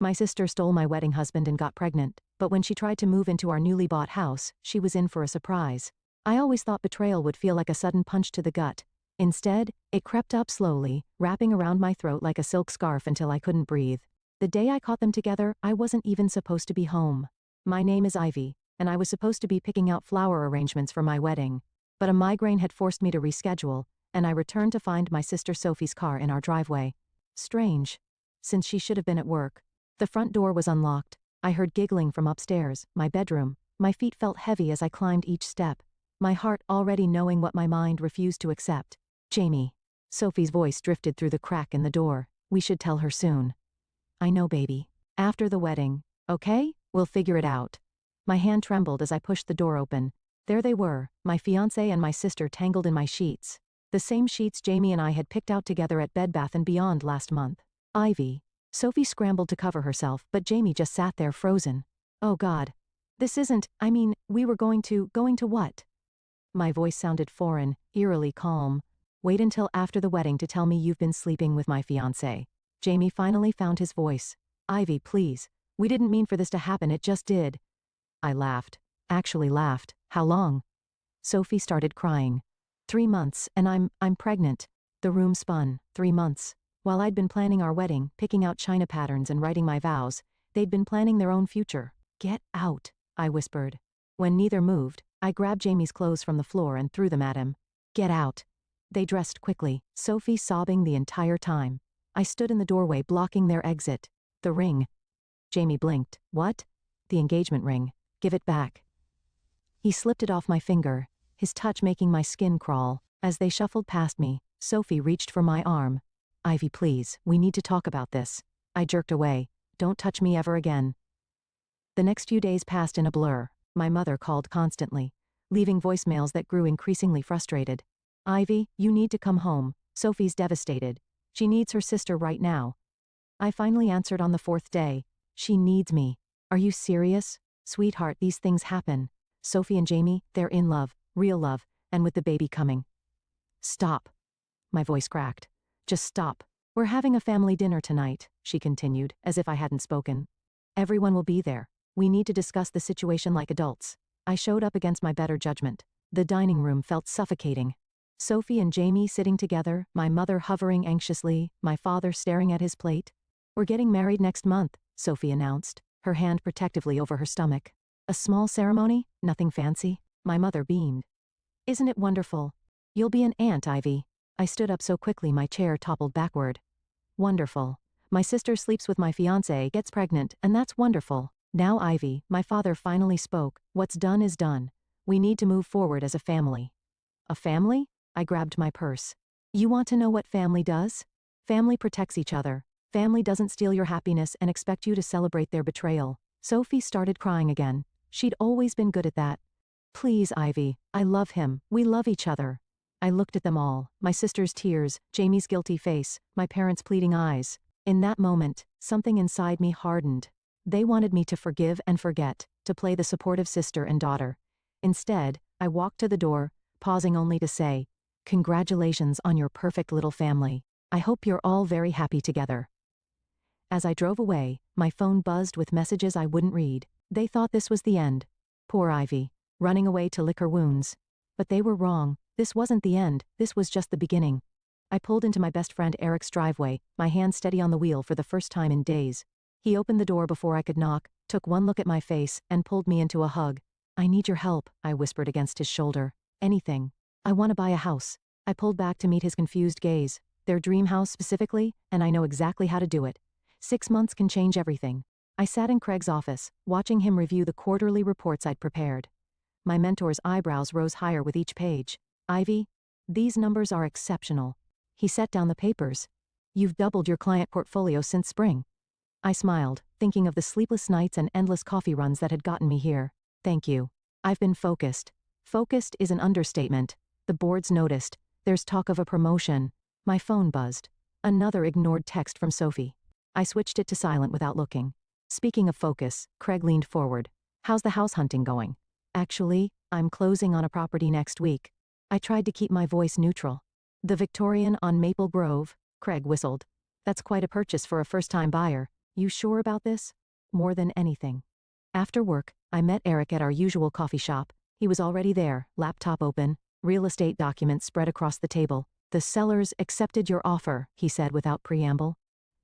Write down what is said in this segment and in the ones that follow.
My sister stole my wedding husband and got pregnant, but when she tried to move into our newly bought house, she was in for a surprise. I always thought betrayal would feel like a sudden punch to the gut. Instead, it crept up slowly, wrapping around my throat like a silk scarf until I couldn't breathe. The day I caught them together, I wasn't even supposed to be home. My name is Ivy, and I was supposed to be picking out flower arrangements for my wedding. But a migraine had forced me to reschedule, and I returned to find my sister Sophie's car in our driveway. Strange, since she should have been at work. The front door was unlocked. I heard giggling from upstairs, my bedroom. My feet felt heavy as I climbed each step, my heart already knowing what my mind refused to accept. Jamie. Sophie's voice drifted through the crack in the door. We should tell her soon. I know, baby. After the wedding. Okay? We'll figure it out. My hand trembled as I pushed the door open. There they were, my fiancé and my sister tangled in my sheets. The same sheets Jamie and I had picked out together at Bed Bath & Beyond last month. Ivy. Sophie scrambled to cover herself, but Jamie just sat there frozen. Oh God. This isn't, we were going to what? My voice sounded foreign, eerily calm. Wait until after the wedding to tell me you've been sleeping with my fiancé. Jamie finally found his voice. Ivy, please. We didn't mean for this to happen, it just did. I laughed. Actually laughed. How long? Sophie started crying. 3 months, and I'm pregnant. The room spun. 3 months. While I'd been planning our wedding, picking out china patterns and writing my vows, they'd been planning their own future. Get out, I whispered. When neither moved, I grabbed Jamie's clothes from the floor and threw them at him. Get out. They dressed quickly, Sophie sobbing the entire time. I stood in the doorway blocking their exit. The ring. Jamie blinked. What? The engagement ring. Give it back. He slipped it off my finger, his touch making my skin crawl. As they shuffled past me, Sophie reached for my arm. Ivy, please, we need to talk about this. I jerked away. Don't touch me ever again. The next few days passed in a blur. My mother called constantly, leaving voicemails that grew increasingly frustrated. Ivy, you need to come home. Sophie's devastated. She needs her sister right now. I finally answered on the 4th day. She needs me. Are you serious? Sweetheart, these things happen. Sophie and Jamie, they're in love, real love, and with the baby coming. Stop. My voice cracked. Just stop. We're having a family dinner tonight, she continued, as if I hadn't spoken. Everyone will be there. We need to discuss the situation like adults. I showed up against my better judgment. The dining room felt suffocating. Sophie and Jamie sitting together, my mother hovering anxiously, my father staring at his plate. We're getting married next month, Sophie announced, her hand protectively over her stomach. A small ceremony, nothing fancy. My mother beamed. Isn't it wonderful? You'll be an aunt, Ivy. I stood up so quickly my chair toppled backward. Wonderful. My sister sleeps with my fiancé, gets pregnant, and that's wonderful. Now Ivy, my father finally spoke. What's done is done. We need to move forward as a family. A family? I grabbed my purse. You want to know what family does? Family protects each other. Family doesn't steal your happiness and expect you to celebrate their betrayal. Sophie started crying again. She'd always been good at that. Please, Ivy. I love him. We love each other. I looked at them all, my sister's tears, Jamie's guilty face, my parents' pleading eyes. In that moment, something inside me hardened. They wanted me to forgive and forget, to play the supportive sister and daughter. Instead, I walked to the door, pausing only to say, congratulations on your perfect little family. I hope you're all very happy together. As I drove away, my phone buzzed with messages I wouldn't read. They thought this was the end. Poor Ivy, running away to lick her wounds. But they were wrong. This wasn't the end, this was just the beginning. I pulled into my best friend Eric's driveway, my hand steady on the wheel for the first time in days. He opened the door before I could knock, took one look at my face, and pulled me into a hug. I need your help, I whispered against his shoulder. Anything. I want to buy a house. I pulled back to meet his confused gaze. Their dream house specifically, and I know exactly how to do it. 6 months can change everything. I sat in Craig's office, watching him review the quarterly reports I'd prepared. My mentor's eyebrows rose higher with each page. Ivy, these numbers are exceptional. He set down the papers. You've doubled your client portfolio since spring. I smiled, thinking of the sleepless nights and endless coffee runs that had gotten me here. Thank you. I've been focused. Focused is an understatement. The board's noticed. There's talk of a promotion. My phone buzzed. Another ignored text from Sophie. I switched it to silent without looking. Speaking of focus, Craig leaned forward. How's the house hunting going? Actually, I'm closing on a property next week. I tried to keep my voice neutral. The Victorian on Maple Grove, Craig whistled. That's quite a purchase for a first-time buyer. You sure about this? More than anything. After work, I met Eric at our usual coffee shop. He was already there, laptop open, real estate documents spread across the table. The sellers accepted your offer, he said without preamble.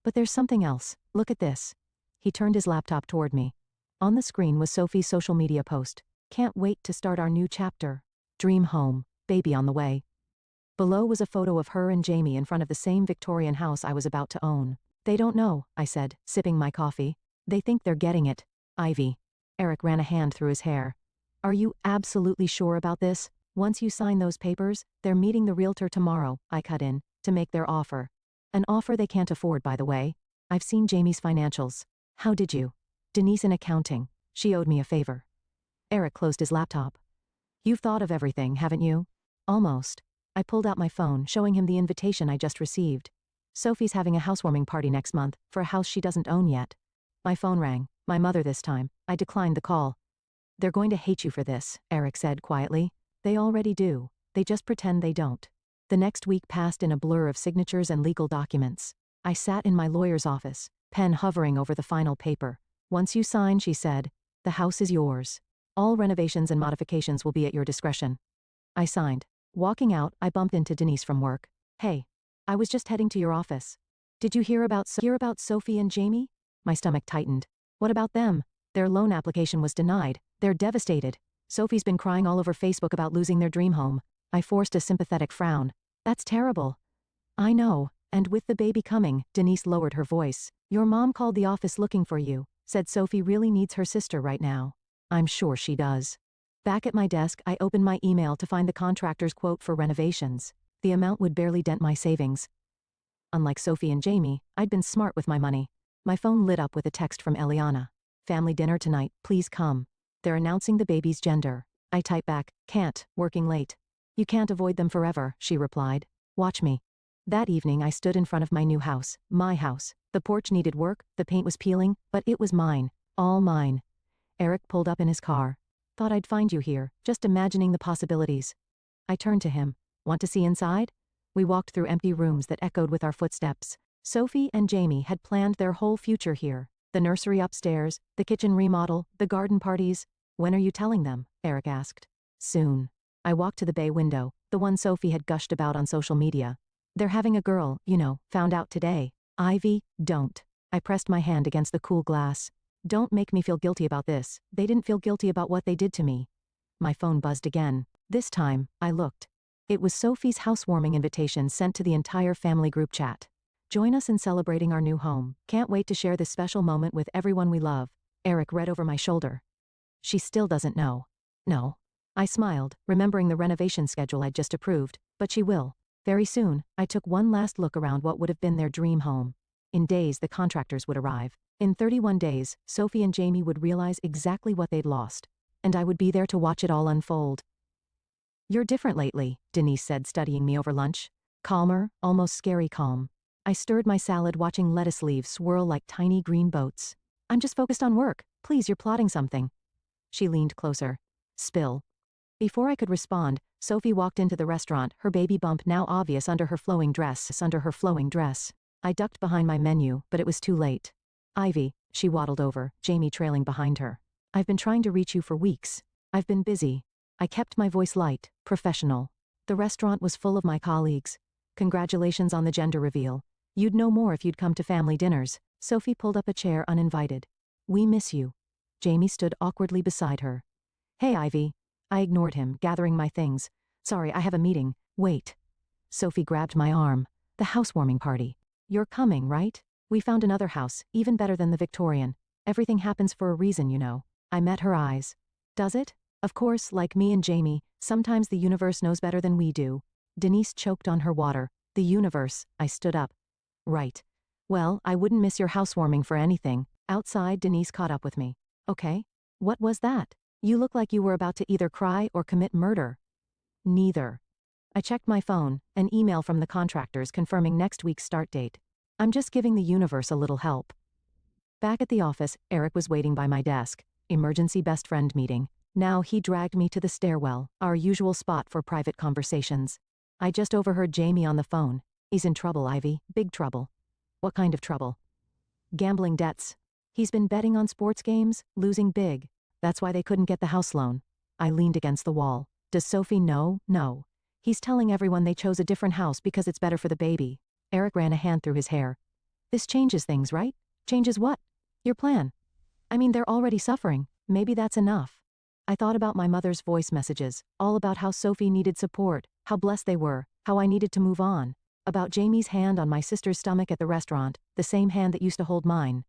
But there's something else. Look at this. He turned his laptop toward me. On the screen was Sophie's social media post. Can't wait to start our new chapter. Dream home, baby on the way. Below was a photo of her and Jamie in front of the same Victorian house I was about to own. They don't know, I said, sipping my coffee. They think they're getting it. Ivy. Eric ran a hand through his hair. Are you absolutely sure about this? Once you sign those papers, they're meeting the realtor tomorrow, I cut in, to make their offer. An offer they can't afford, by the way. I've seen Jamie's financials. How did you? Denise in accounting. She owed me a favor. Eric closed his laptop. You've thought of everything, haven't you? Almost. I pulled out my phone, showing him the invitation I just received. Sophie's having a housewarming party next month, for a house she doesn't own yet. My phone rang. My mother this time. I declined the call. They're going to hate you for this, Eric said quietly. They already do. They just pretend they don't. The next week passed in a blur of signatures and legal documents. I sat in my lawyer's office, pen hovering over the final paper. Once you sign, she said, the house is yours. All renovations and modifications will be at your discretion. I signed. Walking out, I bumped into Denise from work. Hey. I was just heading to your office. Did you hear about Sophie and Jamie? My stomach tightened. What about them? Their loan application was denied. They're devastated. Sophie's been crying all over Facebook about losing their dream home. I forced a sympathetic frown. That's terrible. I know, and with the baby coming, Denise lowered her voice. Your mom called the office looking for you, said Sophie really needs her sister right now. I'm sure she does. Back at my desk, I opened my email to find the contractor's quote for renovations. The amount would barely dent my savings. Unlike Sophie and Jamie, I'd been smart with my money. My phone lit up with a text from Eliana. Family dinner tonight, please come. They're announcing the baby's gender. I typed back, can't, working late. You can't avoid them forever, she replied. Watch me. That evening I stood in front of my new house, my house. The porch needed work, the paint was peeling, but it was mine. All mine. Eric pulled up in his car. Thought I'd find you here, just imagining the possibilities. I turned to him. Want to see inside? We walked through empty rooms that echoed with our footsteps. Sophie and Jamie had planned their whole future here. The nursery upstairs, the kitchen remodel, the garden parties. When are you telling them? Eric asked. Soon. I walked to the bay window, the one Sophie had gushed about on social media. They're having a girl, found out today. Ivy, don't. I pressed my hand against the cool glass. Don't make me feel guilty about this. They didn't feel guilty about what they did to me. My phone buzzed again. This time, I looked. It was Sophie's housewarming invitation sent to the entire family group chat. Join us in celebrating our new home. Can't wait to share this special moment with everyone we love. Eric read over my shoulder. She still doesn't know. No. I smiled, remembering the renovation schedule I'd just approved, but she will. Very soon, I took one last look around what would have been their dream home. In days, the contractors would arrive. In 31 days, Sophie and Jamie would realize exactly what they'd lost. And I would be there to watch it all unfold. You're different lately, Denise said, studying me over lunch. Calmer, almost scary calm. I stirred my salad, watching lettuce leaves swirl like tiny green boats. I'm just focused on work. Please, you're plotting something. She leaned closer. Spill. Before I could respond, Sophie walked into the restaurant, her baby bump now obvious under her flowing dress. I ducked behind my menu, but it was too late. Ivy, she waddled over, Jamie trailing behind her. I've been trying to reach you for weeks. I've been busy. I kept my voice light, professional. The restaurant was full of my colleagues. Congratulations on the gender reveal. You'd know more if you'd come to family dinners. Sophie pulled up a chair uninvited. We miss you. Jamie stood awkwardly beside her. Hey, Ivy. I ignored him, gathering my things. Sorry, I have a meeting. Wait. Sophie grabbed my arm. The housewarming party. You're coming, right? We found another house, even better than the Victorian. Everything happens for a reason, I met her eyes. Does it? Of course, like me and Jamie, sometimes the universe knows better than we do. Denise choked on her water. The universe. I stood up. Right. Well, I wouldn't miss your housewarming for anything. Outside, Denise caught up with me. Okay. What was that? You look like you were about to either cry or commit murder. Neither. I checked my phone, an email from the contractors confirming next week's start date. I'm just giving the universe a little help. Back at the office, Eric was waiting by my desk. Emergency best friend meeting. Now he dragged me to the stairwell, our usual spot for private conversations. I just overheard Jamie on the phone. He's in trouble, Ivy. Big trouble. What kind of trouble? Gambling debts. He's been betting on sports games, losing big. That's why they couldn't get the house loan. I leaned against the wall. Does Sophie know? No. He's telling everyone they chose a different house because it's better for the baby. Eric ran a hand through his hair. This changes things, right? Changes what? Your plan. I mean, they're already suffering. Maybe that's enough. I thought about my mother's voice messages, all about how Sophie needed support, how blessed they were, how I needed to move on. About Jamie's hand on my sister's stomach at the restaurant, the same hand that used to hold mine.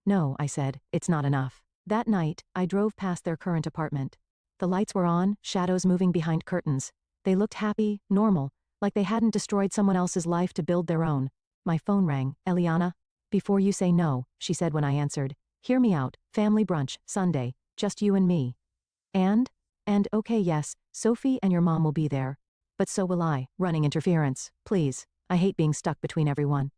No, I said, it's not enough. That night, I drove past their current apartment. The lights were on, shadows moving behind curtains. They looked happy, normal, like they hadn't destroyed someone else's life to build their own. My phone rang. Eliana? Before you say no, she said when I answered. Hear me out, family brunch, Sunday, just you and me. And okay, yes, Sophie and your mom will be there. But so will I, running interference, please. I hate being stuck between everyone.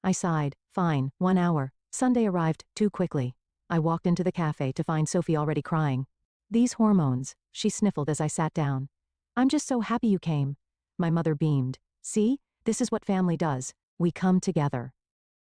I sighed. Fine, 1 hour. Sunday arrived, too quickly. I walked into the cafe to find Sophie already crying. These hormones, she sniffled as I sat down. I'm just so happy you came. My mother beamed. See, this is what family does. We come together.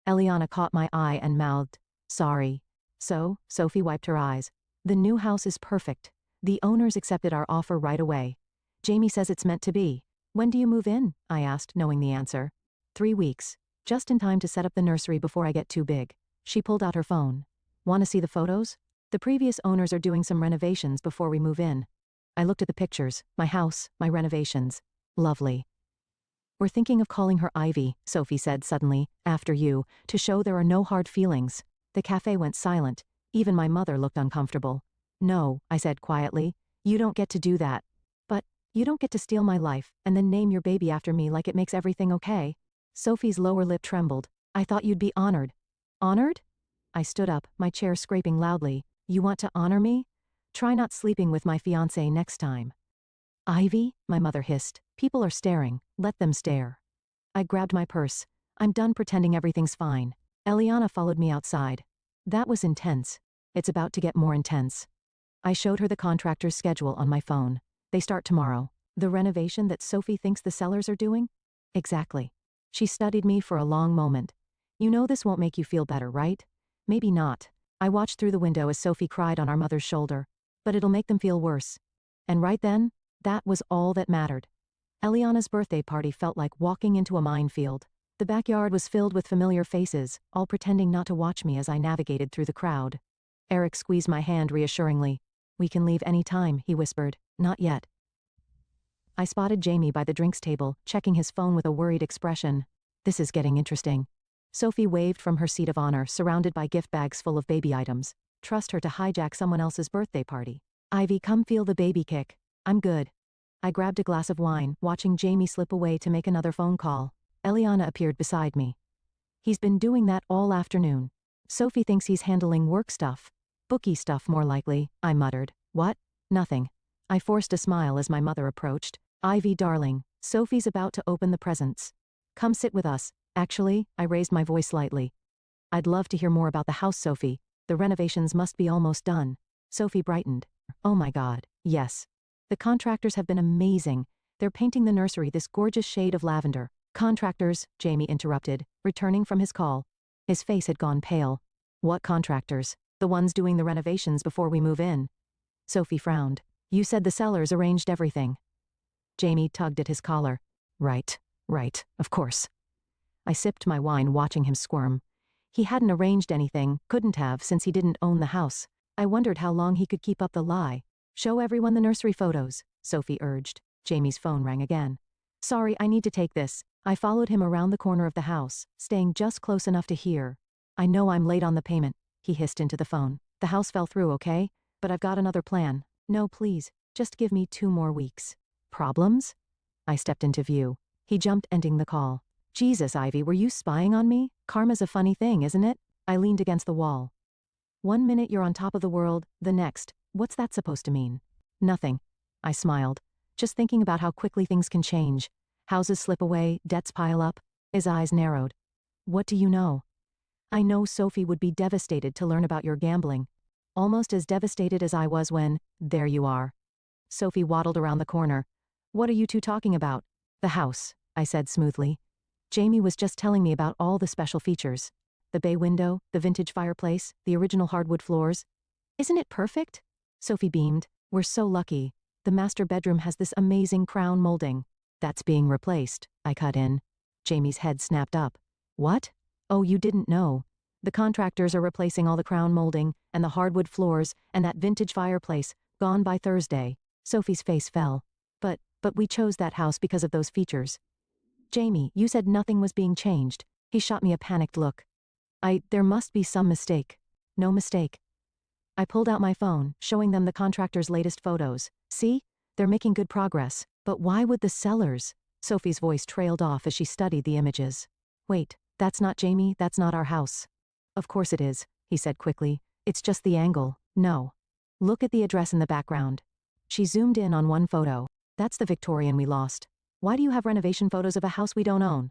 Eliana caught my eye and mouthed, sorry. So, Sophie wiped her eyes. The new house is perfect. The owners accepted our offer right away. Jamie says it's meant to be. When do you move in? I asked, knowing the answer. 3 weeks. Just in time to set up the nursery before I get too big. She pulled out her phone. Want to see the photos? The previous owners are doing some renovations before we move in. I looked at the pictures, my house, my renovations. Lovely. We're thinking of calling her Ivy, Sophie said suddenly, after you, to show there are no hard feelings. The cafe went silent. Even my mother looked uncomfortable. No, I said quietly. You don't get to do that. But, you don't get to steal my life, and then name your baby after me like it makes everything okay. Sophie's lower lip trembled. I thought you'd be honored. Honored? I stood up, my chair scraping loudly. You want to honor me? Try not sleeping with my fiancé next time. Ivy? My mother hissed. People are staring. Let them stare. I grabbed my purse. I'm done pretending everything's fine. Eliana followed me outside. That was intense. It's about to get more intense. I showed her the contractor's schedule on my phone. They start tomorrow. The renovation that Sophie thinks the sellers are doing? Exactly. She studied me for a long moment. You know this won't make you feel better, right? Maybe not. I watched through the window as Sophie cried on our mother's shoulder. But it'll make them feel worse. And right then, that was all that mattered. Eliana's birthday party felt like walking into a minefield. The backyard was filled with familiar faces, all pretending not to watch me as I navigated through the crowd. Eric squeezed my hand reassuringly. We can leave any time, he whispered. Not yet. I spotted Jamie by the drinks table, checking his phone with a worried expression. This is getting interesting. Sophie waved from her seat of honor, surrounded by gift bags full of baby items. Trust her to hijack someone else's birthday party. Ivy, come feel the baby kick. I'm good. I grabbed a glass of wine, watching Jamie slip away to make another phone call. Eliana appeared beside me. He's been doing that all afternoon. Sophie thinks he's handling work stuff. Bookie stuff, more likely, I muttered. What? Nothing. I forced a smile as my mother approached. Ivy, darling, Sophie's about to open the presents. Come sit with us. Actually, I raised my voice slightly. I'd love to hear more about the house, Sophie. The renovations must be almost done. Sophie brightened. Oh my God, yes. The contractors have been amazing. They're painting the nursery this gorgeous shade of lavender. Contractors, Jamie interrupted, returning from his call. His face had gone pale. What contractors? The ones doing the renovations before we move in. Sophie frowned. You said the sellers arranged everything. Jamie tugged at his collar. Right, of course. I sipped my wine, watching him squirm. He hadn't arranged anything, couldn't have, since he didn't own the house. I wondered how long he could keep up the lie. Show everyone the nursery photos, Sophie urged. Jamie's phone rang again. Sorry, I need to take this. I followed him around the corner of the house, staying just close enough to hear. I know I'm late on the payment, he hissed into the phone. The house fell through, okay? But I've got another plan. No, please, just give me 2 more weeks. Problems? I stepped into view. He jumped, ending the call. Jesus, Ivy, were you spying on me? Karma's a funny thing, isn't it? I leaned against the wall. 1 minute you're on top of the world, the next, what's that supposed to mean? Nothing. I smiled. Just thinking about how quickly things can change. Houses slip away, debts pile up. His eyes narrowed. What do you know? I know Sophie would be devastated to learn about your gambling. Almost as devastated as I was when, there you are. Sophie waddled around the corner. What are you two talking about? The house, I said smoothly. Jamie was just telling me about all the special features. the bay window, the vintage fireplace, the original hardwood floors. Isn't it perfect? Sophie beamed. We're so lucky. The master bedroom has this amazing crown molding. That's being replaced, I cut in. Jamie's head snapped up. What? Oh, you didn't know. The contractors are replacing all the crown molding, and the hardwood floors, and that vintage fireplace, gone by Thursday. Sophie's face fell. But we chose that house because of those features. Jamie, you said nothing was being changed. He shot me a panicked look. There must be some mistake. No mistake. I pulled out my phone, showing them the contractor's latest photos. See? They're making good progress. But why would the sellers? Sophie's voice trailed off as she studied the images. Wait, that's not Jamie, that's not our house. Of course it is, he said quickly. It's just the angle. No. Look at the address in the background. She zoomed in on one photo. That's the Victorian we lost. Why do you have renovation photos of a house we don't own?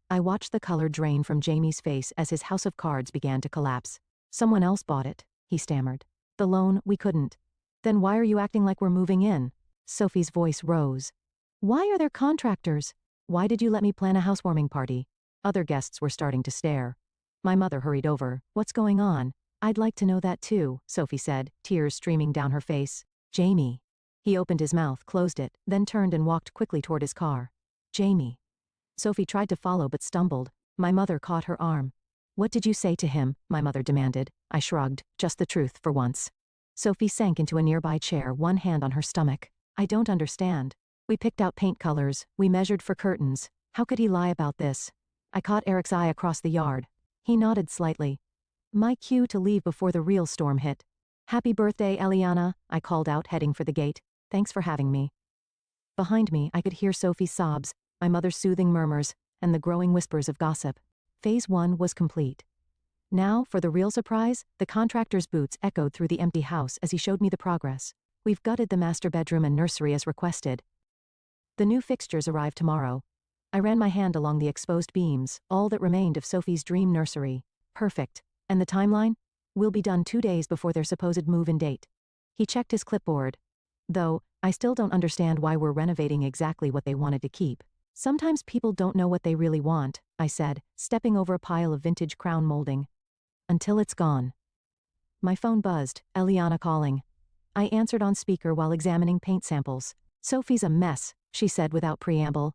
I watched the color drain from Jamie's face as his house of cards began to collapse. Someone else bought it, he stammered. The loan, we couldn't. Then why are you acting like we're moving in? Sophie's voice rose. Why are there contractors? Why did you let me plan a housewarming party? Other guests were starting to stare. My mother hurried over. What's going on? I'd like to know that too, Sophie said, tears streaming down her face. Jamie. He opened his mouth, closed it, then turned and walked quickly toward his car. Jamie. Sophie tried to follow but stumbled. My mother caught her arm. What did you say to him? My mother demanded. I shrugged, just the truth for once. Sophie sank into a nearby chair, one hand on her stomach. I don't understand. We picked out paint colors, we measured for curtains. How could he lie about this? I caught Eric's eye across the yard. He nodded slightly. My cue to leave before the real storm hit. Happy birthday, Eliana, I called out, heading for the gate. Thanks for having me. Behind me, I could hear Sophie's sobs, my mother's soothing murmurs, and the growing whispers of gossip. Phase 1 was complete. Now, for the real surprise, the contractor's boots echoed through the empty house as he showed me the progress. We've gutted the master bedroom and nursery as requested. The new fixtures arrive tomorrow. I ran my hand along the exposed beams, all that remained of Sophie's dream nursery. Perfect. And the timeline? We'll be done 2 days before their supposed move-in date. He checked his clipboard. Though, I still don't understand why we're renovating exactly what they wanted to keep. Sometimes people don't know what they really want, I said, stepping over a pile of vintage crown molding. Until it's gone. My phone buzzed, Eliana calling. I answered on speaker while examining paint samples. Sophie's a mess, she said without preamble.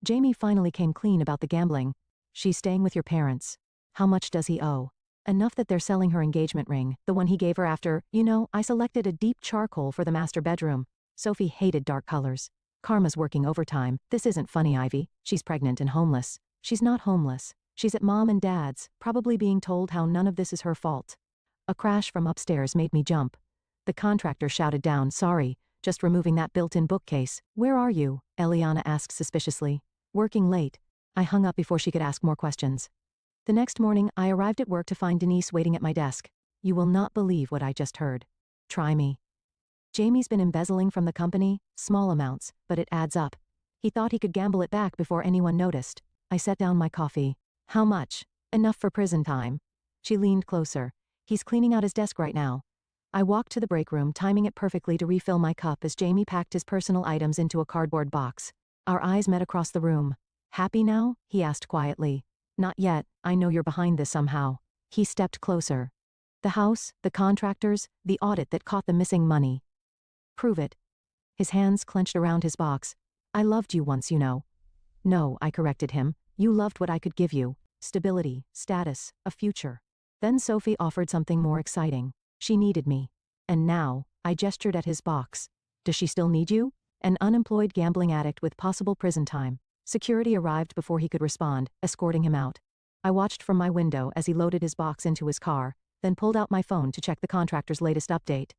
Jamie finally came clean about the gambling. She's staying with your parents. How much does he owe? Enough that they're selling her engagement ring, the one he gave her after, I selected a deep charcoal for the master bedroom. Sophie hated dark colors. Karma's working overtime. This isn't funny, Ivy. She's pregnant and homeless. She's not homeless. She's at mom and dad's, probably being told how none of this is her fault. A crash from upstairs made me jump. The contractor shouted down, sorry, just removing that built-in bookcase. Where are you? Eliana asked suspiciously. Working late. I hung up before she could ask more questions. The next morning, I arrived at work to find Denise waiting at my desk. You will not believe what I just heard. Try me. Jamie's been embezzling from the company, small amounts, but it adds up. He thought he could gamble it back before anyone noticed. I set down my coffee. How much? Enough for prison time. She leaned closer. He's cleaning out his desk right now. I walked to the break room, timing it perfectly to refill my cup as Jamie packed his personal items into a cardboard box. Our eyes met across the room. Happy now? He asked quietly. Not yet, I know you're behind this somehow. He stepped closer. The house, the contractors, the audit that caught the missing money. Prove it. His hands clenched around his box. I loved you once, No, I corrected him. You loved what I could give you. Stability, status, a future. Then Sophie offered something more exciting. She needed me. And now, I gestured at his box. Does she still need you? An unemployed gambling addict with possible prison time. Security arrived before he could respond, escorting him out. I watched from my window as he loaded his box into his car, then pulled out my phone to check the contractor's latest update.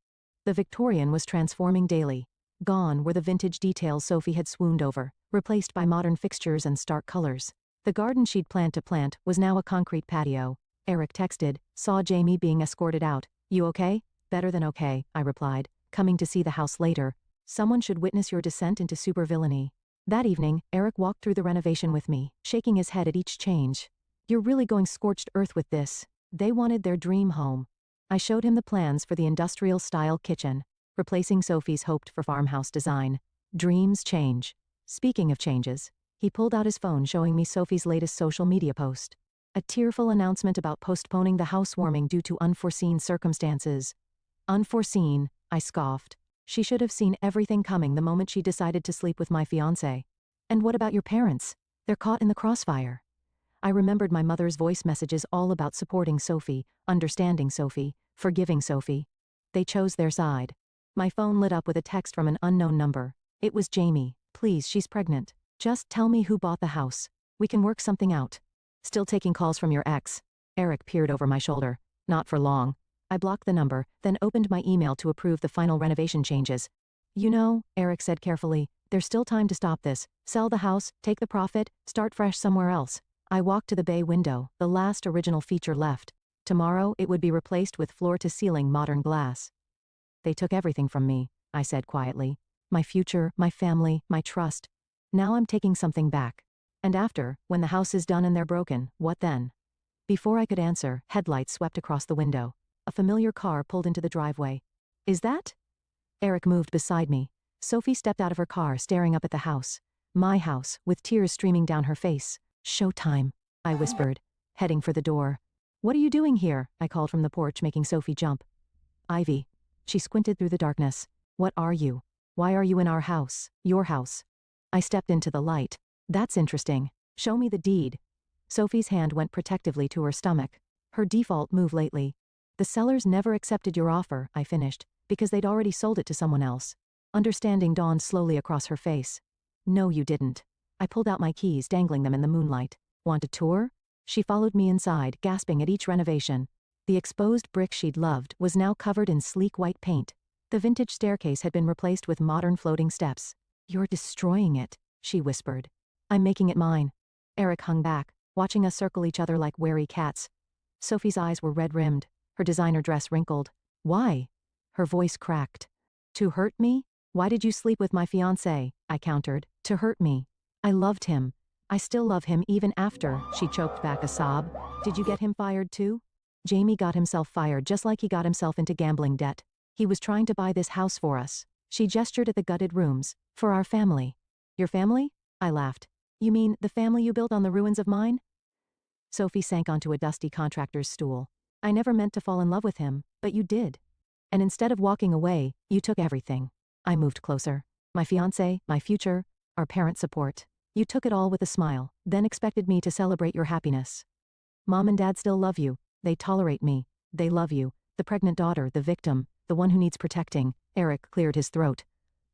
The Victorian was transforming daily. Gone were the vintage details Sophie had swooned over, replaced by modern fixtures and stark colors. The garden she'd planned to plant was now a concrete patio. Eric texted, saw Jamie being escorted out. You okay? Better than okay, I replied, coming to see the house later. Someone should witness your descent into supervillainy. That evening, Eric walked through the renovation with me, shaking his head at each change. You're really going scorched earth with this. They wanted their dream home. I showed him the plans for the industrial-style kitchen, replacing Sophie's hoped-for farmhouse design. Dreams change. Speaking of changes, he pulled out his phone showing me Sophie's latest social media post. A tearful announcement about postponing the housewarming due to unforeseen circumstances. Unforeseen, I scoffed. She should have seen everything coming the moment she decided to sleep with my fiancé. And what about your parents? They're caught in the crossfire. I remembered my mother's voice messages all about supporting Sophie, understanding Sophie, forgiving Sophie. They chose their side. My phone lit up with a text from an unknown number. It was Jamie. Please, she's pregnant. Just tell me who bought the house. We can work something out. Still taking calls from your ex. Eric peered over my shoulder. Not for long. I blocked the number, then opened my email to approve the final renovation changes. You know, Eric said carefully, there's still time to stop this. Sell the house, take the profit, start fresh somewhere else. I walked to the bay window, the last original feature left. Tomorrow it would be replaced with floor-to-ceiling modern glass. They took everything from me, I said quietly. My future, my family, my trust. Now I'm taking something back. And after, when the house is done and they're broken, what then? Before I could answer, headlights swept across the window. A familiar car pulled into the driveway. Is that? Eric moved beside me. Sophie stepped out of her car, staring up at the house. My house, with tears streaming down her face. Showtime, I whispered, heading for the door. What are you doing here? I called from the porch, making Sophie jump. Ivy. She squinted through the darkness. What are you? Why are you in our house? Your house. I stepped into the light. That's interesting. Show me the deed. Sophie's hand went protectively to her stomach. Her default move lately. The sellers never accepted your offer, I finished, because they'd already sold it to someone else. Understanding dawned slowly across her face. No, you didn't. I pulled out my keys, dangling them in the moonlight. Want a tour? She followed me inside, gasping at each renovation. The exposed brick she'd loved was now covered in sleek white paint. The vintage staircase had been replaced with modern floating steps. You're destroying it, she whispered. I'm making it mine. Eric hung back, watching us circle each other like wary cats. Sophie's eyes were red-rimmed, her designer dress wrinkled. Why? Her voice cracked. To hurt me? Why did you sleep with my fiancé? I countered. To hurt me. I loved him. I still love him even after, she choked back a sob. Did you get him fired too? Jamie got himself fired just like he got himself into gambling debt. He was trying to buy this house for us. She gestured at the gutted rooms. For our family. Your family? I laughed. You mean the family you built on the ruins of mine? Sophie sank onto a dusty contractor's stool. I never meant to fall in love with him, but you did. And instead of walking away, you took everything. I moved closer. My fiancé, my future, our parent support. You took it all with a smile, then expected me to celebrate your happiness. Mom and Dad still love you. They tolerate me. They love you. The pregnant daughter, the victim, the one who needs protecting. Eric cleared his throat.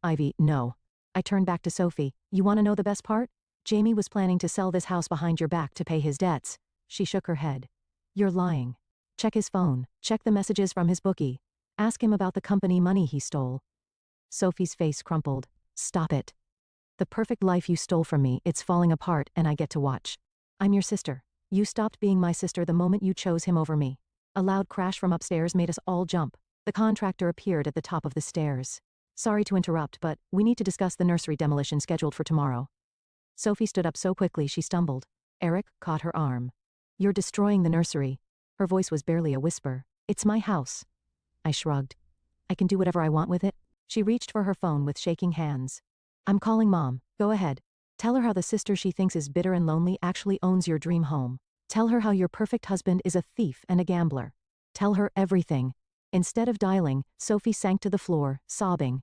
Ivy, no. I turned back to Sophie. You want to know the best part? Jamie was planning to sell this house behind your back to pay his debts. She shook her head. You're lying. Check his phone. Check the messages from his bookie. Ask him about the company money he stole. Sophie's face crumpled. Stop it. The perfect life you stole from me, it's falling apart and I get to watch. I'm your sister. You stopped being my sister the moment you chose him over me. A loud crash from upstairs made us all jump. The contractor appeared at the top of the stairs. Sorry to interrupt, but we need to discuss the nursery demolition scheduled for tomorrow. Sophie stood up so quickly she stumbled. Eric caught her arm. You're destroying the nursery. Her voice was barely a whisper. It's my house. I shrugged. I can do whatever I want with it. She reached for her phone with shaking hands. I'm calling Mom. Go ahead. Tell her how the sister she thinks is bitter and lonely actually owns your dream home. Tell her how your perfect husband is a thief and a gambler. Tell her everything. Instead of dialing, Sophie sank to the floor, sobbing.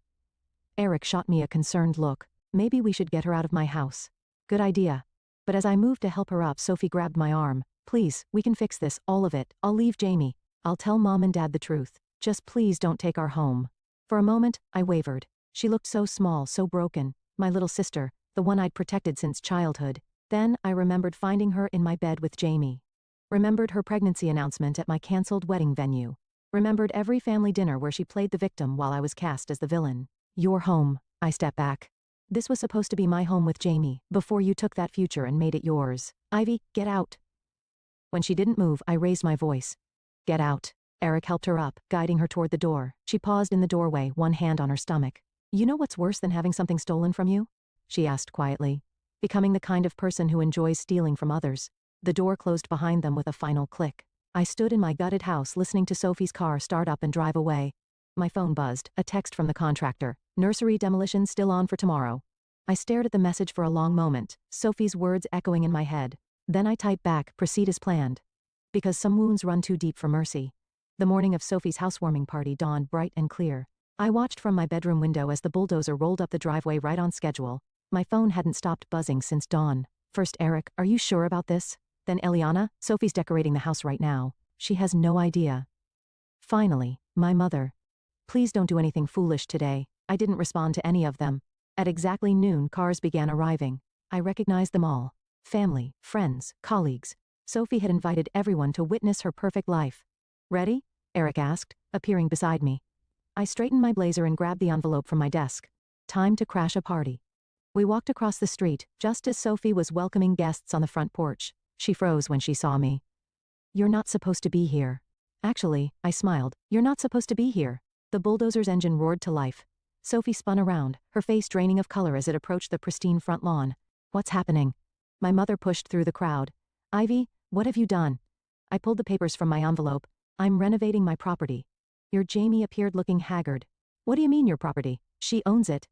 Eric shot me a concerned look. Maybe we should get her out of my house. Good idea. But as I moved to help her up, Sophie grabbed my arm. Please, we can fix this, all of it. I'll leave Jamie. I'll tell Mom and Dad the truth. Just please don't take our home. For a moment, I wavered. She looked so small, so broken. My little sister, the one I'd protected since childhood. Then, I remembered finding her in my bed with Jamie. Remembered her pregnancy announcement at my cancelled wedding venue. Remembered every family dinner where she played the victim while I was cast as the villain. Your home. I stepped back. This was supposed to be my home with Jamie, before you took that future and made it yours. Ivy, get out. When she didn't move, I raised my voice. Get out. Eric helped her up, guiding her toward the door. She paused in the doorway, one hand on her stomach. You know what's worse than having something stolen from you? She asked quietly. Becoming the kind of person who enjoys stealing from others. The door closed behind them with a final click. I stood in my gutted house listening to Sophie's car start up and drive away. My phone buzzed, a text from the contractor. Nursery demolition still on for tomorrow. I stared at the message for a long moment, Sophie's words echoing in my head. Then I type back, proceed as planned. Because some wounds run too deep for mercy. The morning of Sophie's housewarming party dawned bright and clear. I watched from my bedroom window as the bulldozer rolled up the driveway right on schedule. My phone hadn't stopped buzzing since dawn. First Eric, are you sure about this? Then Eliana, Sophie's decorating the house right now. She has no idea. Finally, my mother. Please don't do anything foolish today. I didn't respond to any of them. At exactly noon, cars began arriving. I recognized them all. Family, friends, colleagues. Sophie had invited everyone to witness her perfect life. Ready? Eric asked, appearing beside me. I straightened my blazer and grabbed the envelope from my desk. Time to crash a party. We walked across the street, just as Sophie was welcoming guests on the front porch. She froze when she saw me. You're not supposed to be here. Actually, I smiled. You're not supposed to be here. The bulldozer's engine roared to life. Sophie spun around, her face draining of color as it approached the pristine front lawn. What's happening? My mother pushed through the crowd. Ivy, what have you done? I pulled the papers from my envelope. I'm renovating my property. Your Jamie appeared looking haggard. What do you mean your property? She owns it.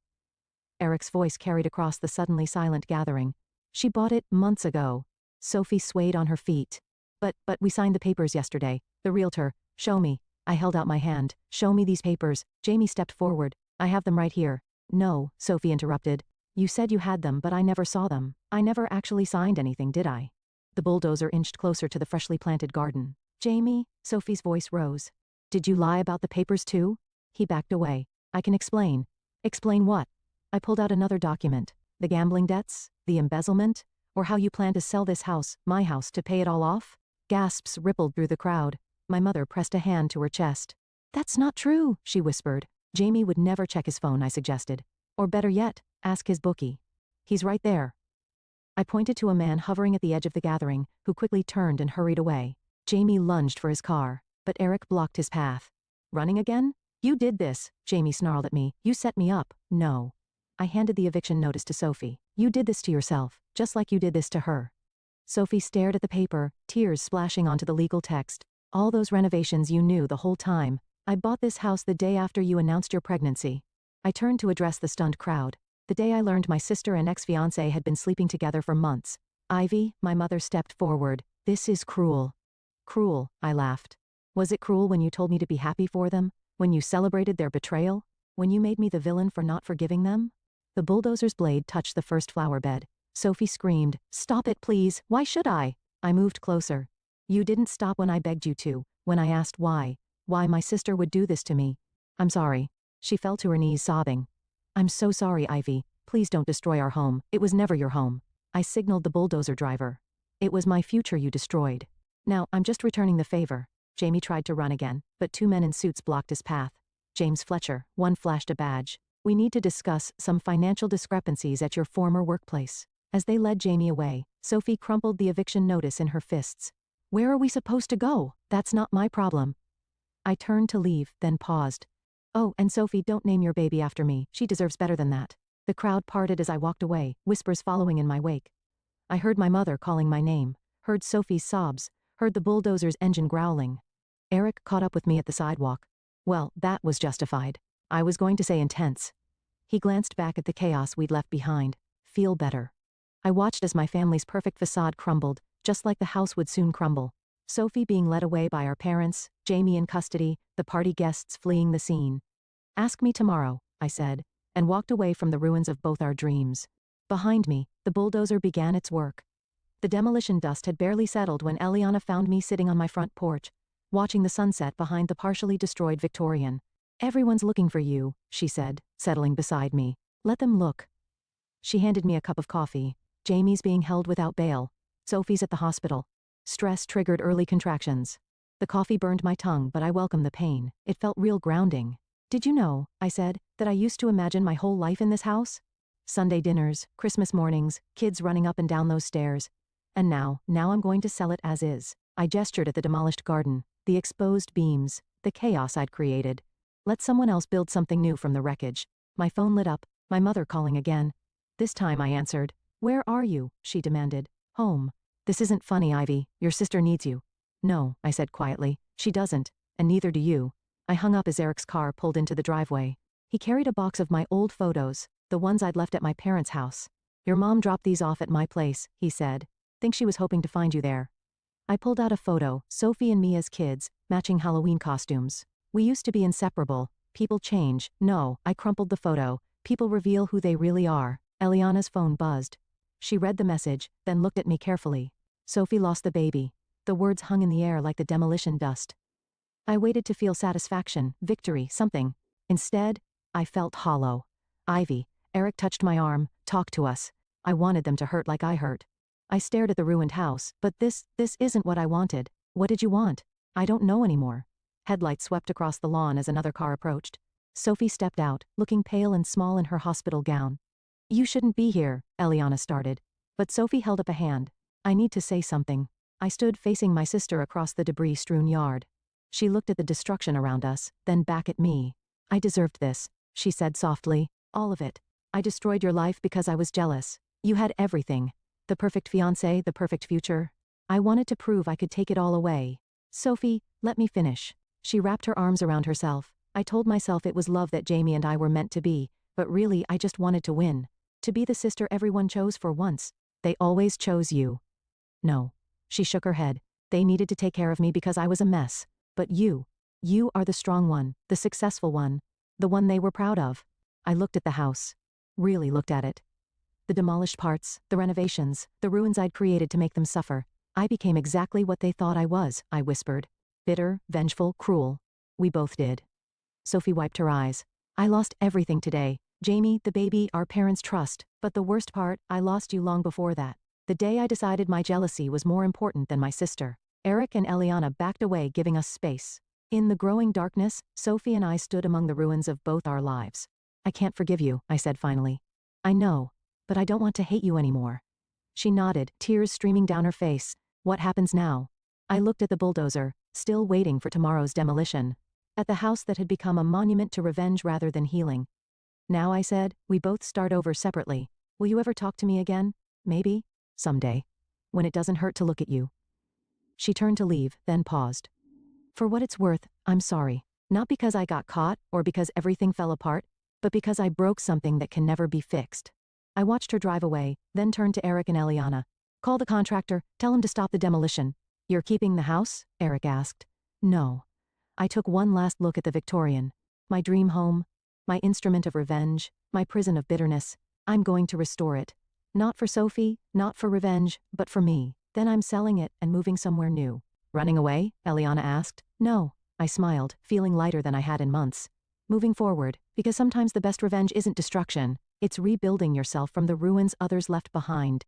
Eric's voice carried across the suddenly silent gathering. She bought it months ago. Sophie swayed on her feet. But we signed the papers yesterday. The realtor. Show me. I held out my hand. Show me these papers. Jamie stepped forward. I have them right here. No, Sophie interrupted. You said you had them, but I never saw them. I never actually signed anything, did I? The bulldozer inched closer to the freshly planted garden. Jamie, Sophie's voice rose. Did you lie about the papers too? He backed away. I can explain. Explain what? I pulled out another document. The gambling debts? The embezzlement? Or how you plan to sell this house, my house, to pay it all off? Gasps rippled through the crowd. My mother pressed a hand to her chest. That's not true, she whispered. Jamie would never check his phone, I suggested. Or better yet, ask his bookie. He's right there. I pointed to a man hovering at the edge of the gathering, who quickly turned and hurried away. Jamie lunged for his car, but Eric blocked his path. Running again? You did this, Jamie snarled at me. You set me up. No. I handed the eviction notice to Sophie. You did this to yourself, just like you did this to her. Sophie stared at the paper, tears splashing onto the legal text. All those renovations you knew the whole time. I bought this house the day after you announced your pregnancy. I turned to address the stunned crowd. The day I learned my sister and ex-fiancé had been sleeping together for months. Ivy, my mother stepped forward. This is cruel. Cruel, I laughed. Was it cruel when you told me to be happy for them? When you celebrated their betrayal? When you made me the villain for not forgiving them? The bulldozer's blade touched the first flower bed. Sophie screamed, "Stop it, please. Why should I?" I moved closer. You didn't stop when I begged you to, when I asked why my sister would do this to me. I'm sorry. She fell to her knees sobbing. I'm so sorry, Ivy. Please don't destroy our home. It was never your home. I signaled the bulldozer driver. It was my future you destroyed. Now, I'm just returning the favor. Jamie tried to run again, but two men in suits blocked his path. James Fletcher, one flashed a badge. We need to discuss some financial discrepancies at your former workplace. As they led Jamie away, Sophie crumpled the eviction notice in her fists. Where are we supposed to go? That's not my problem. I turned to leave, then paused. Oh, and Sophie, don't name your baby after me. She deserves better than that. The crowd parted as I walked away, whispers following in my wake. I heard my mother calling my name, heard Sophie's sobs, heard the bulldozer's engine growling. Eric caught up with me at the sidewalk. Well, that was justified. I was going to say intense. He glanced back at the chaos we'd left behind. Feel better. I watched as my family's perfect facade crumbled, just like the house would soon crumble. Sophie being led away by our parents, Jamie in custody, the party guests fleeing the scene. Ask me tomorrow, I said, and walked away from the ruins of both our dreams. Behind me, the bulldozer began its work. The demolition dust had barely settled when Eliana found me sitting on my front porch, watching the sunset behind the partially destroyed Victorian. Everyone's looking for you, she said, settling beside me. Let them look. She handed me a cup of coffee. Jamie's being held without bail. Sophie's at the hospital. Stress triggered early contractions. The coffee burned my tongue, but I welcomed the pain. It felt real grounding. Did you know, I said, that I used to imagine my whole life in this house? Sunday dinners, Christmas mornings, kids running up and down those stairs. And now I'm going to sell it as is. I gestured at the demolished garden, the exposed beams, the chaos I'd created. Let someone else build something new from the wreckage. My phone lit up, my mother calling again. This time I answered. Where are you? She demanded. Home. This isn't funny, Ivy. Your sister needs you. No, I said quietly. She doesn't, and neither do you. I hung up as Eric's car pulled into the driveway. He carried a box of my old photos, the ones I'd left at my parents' house. Your mom dropped these off at my place, he said. Think she was hoping to find you there. I pulled out a photo, Sophie and me as kids, matching Halloween costumes. We used to be inseparable. People change. No, I crumpled the photo. People reveal who they really are. Eliana's phone buzzed. She read the message, then looked at me carefully. Sophie lost the baby. The words hung in the air like the demolition dust. I waited to feel satisfaction, victory, something. Instead, I felt hollow. Ivy, Eric touched my arm, talked to us. I wanted them to hurt like I hurt. I stared at the ruined house, but this isn't what I wanted. What did you want? I don't know anymore. Headlights swept across the lawn as another car approached. Sophie stepped out, looking pale and small in her hospital gown. You shouldn't be here, Eliana started. But Sophie held up a hand. I need to say something. I stood facing my sister across the debris-strewn yard. She looked at the destruction around us, then back at me. I deserved this, she said softly. All of it. I destroyed your life because I was jealous. You had everything. The perfect fiancé, the perfect future. I wanted to prove I could take it all away. Sophie, let me finish. She wrapped her arms around herself. I told myself it was love that Jamie and I were meant to be, but really I just wanted to win. To be the sister everyone chose for once. They always chose you. No. She shook her head. They needed to take care of me because I was a mess. But you are the strong one, the successful one, the one they were proud of. I looked at the house. Really looked at it. The demolished parts, the renovations, the ruins I'd created to make them suffer. I became exactly what they thought I was, I whispered. Bitter, vengeful, cruel. We both did. Sophie wiped her eyes. I lost everything today. Jamie, the baby, our parents' trust. But the worst part, I lost you long before that. The day I decided my jealousy was more important than my sister. Eric and Eliana backed away, giving us space. In the growing darkness, Sophie and I stood among the ruins of both our lives. I can't forgive you, I said finally. I know, but I don't want to hate you anymore. She nodded, tears streaming down her face. What happens now? I looked at the bulldozer, still waiting for tomorrow's demolition. At the house that had become a monument to revenge rather than healing. Now, I said, we both start over separately. Will you ever talk to me again? Maybe? Someday. When it doesn't hurt to look at you. She turned to leave, then paused. For what it's worth, I'm sorry. Not because I got caught, or because everything fell apart, but because I broke something that can never be fixed. I watched her drive away, then turned to Eric and Eliana. Call the contractor, tell him to stop the demolition. You're keeping the house? Eric asked. No. I took one last look at the Victorian. My dream home. My instrument of revenge. My prison of bitterness. I'm going to restore it. Not for Sophie, not for revenge, but for me. Then I'm selling it and moving somewhere new. Running away? Eliana asked. No. I smiled, feeling lighter than I had in months. Moving forward, because sometimes the best revenge isn't destruction. It's rebuilding yourself from the ruins others left behind.